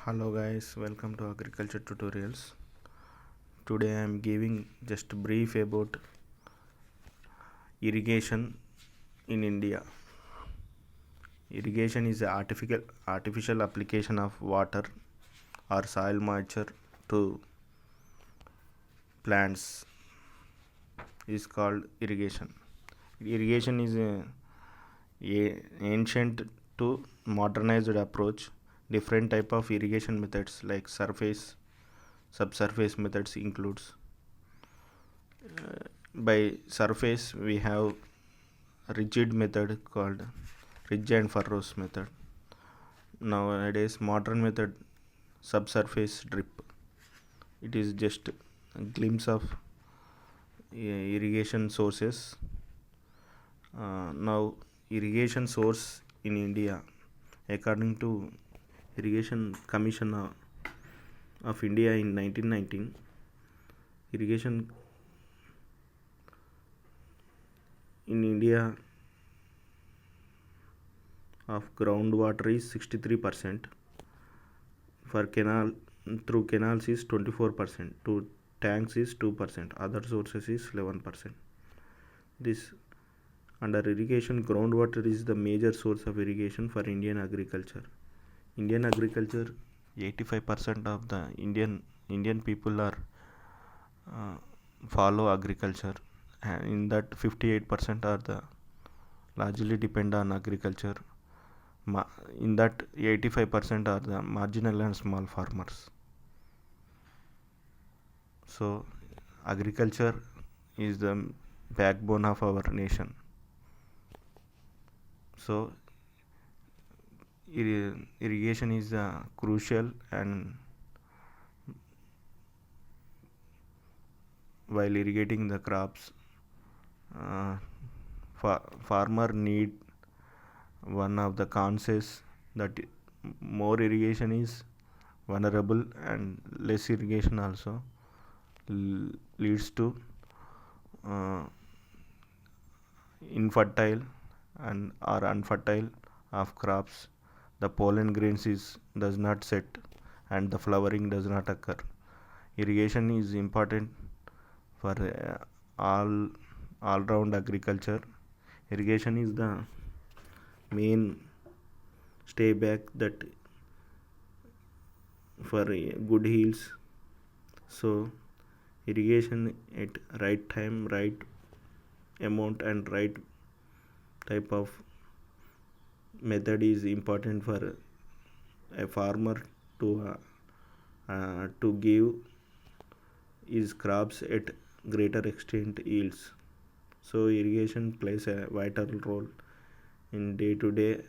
Hello guys, welcome to agriculture tutorials. Today I am giving just brief about irrigation in India. Irrigation is a artificial application of water or soil moisture to plants is called irrigation. Irrigation is a ancient to modernized approach. Different type of irrigation methods like surface, subsurface methods includes. By surface we have rigid method called ridge and furrows method. Nowadays modern method subsurface drip. It is just a glimpse of irrigation sources. Now irrigation source in India, according to Irrigation Commission of India in 1919, irrigation in India of groundwater is 63%. For canal through canals is 24%. To tanks is 2%. Other sources is 11%. This under irrigation, groundwater is the major source of irrigation for Indian agriculture. Indian agriculture, 85% of the Indian people are follow agriculture, and in that 58% are the largely depend on agriculture. In that 85% are the marginal and small farmers. So agriculture is the backbone of our nation. So irrigation is crucial, and while irrigating the crops, farmer need one of the cons that more irrigation is vulnerable, and less irrigation also leads to uh, infertile and or unfertile of crops. The pollen grains does not set, and the flowering does not occur. Irrigation is important for all round agriculture. Irrigation is the main stay back that for good yields. So irrigation at right time, right amount and right type of method is important for a farmer to give his crops at greater extent yields. So irrigation plays a vital role in day-to-day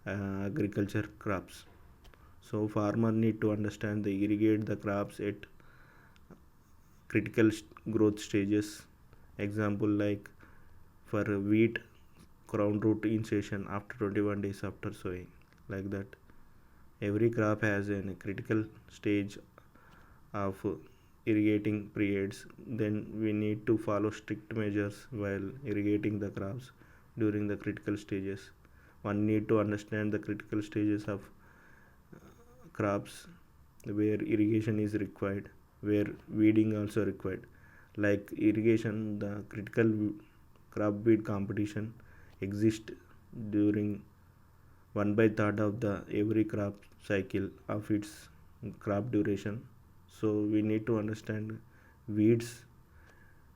agriculture crops. So farmer need to understand the irrigate the crops at critical growth stages. Example like for wheat, crown root insertion after 21 days after sowing, like that. Every crop has a critical stage of irrigating periods. Then we need to follow strict measures while irrigating the crops during the critical stages. One need to understand the critical stages of crops where irrigation is required, where weeding also required. Like irrigation, the critical crop weed competition exists during 1/3 of the every crop cycle of its crop duration. So we need to understand weeds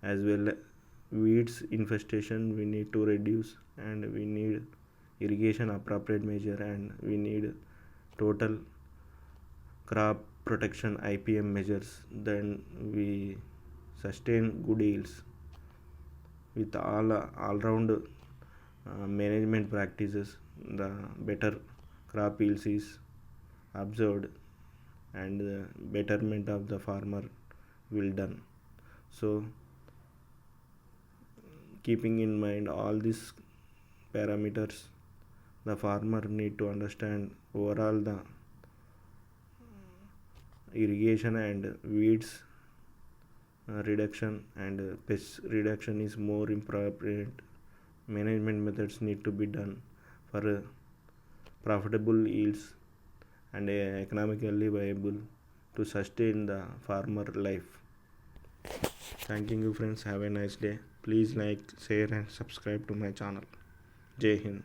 as well. Weeds infestation we need to reduce, and we need irrigation appropriate measure, and we need total crop protection IPM measures. Then we sustain good yields with all round management practices. The better crop yields is observed, and the betterment of the farmer will done. So keeping in mind all these parameters, the farmer need to understand overall the irrigation and weeds reduction and pest reduction is more appropriate. Management methods need to be done for profitable yields and economically viable to sustain the farmer life. Thanking you friends. Have a nice day. Please like, share and subscribe to my channel. Jai Hind.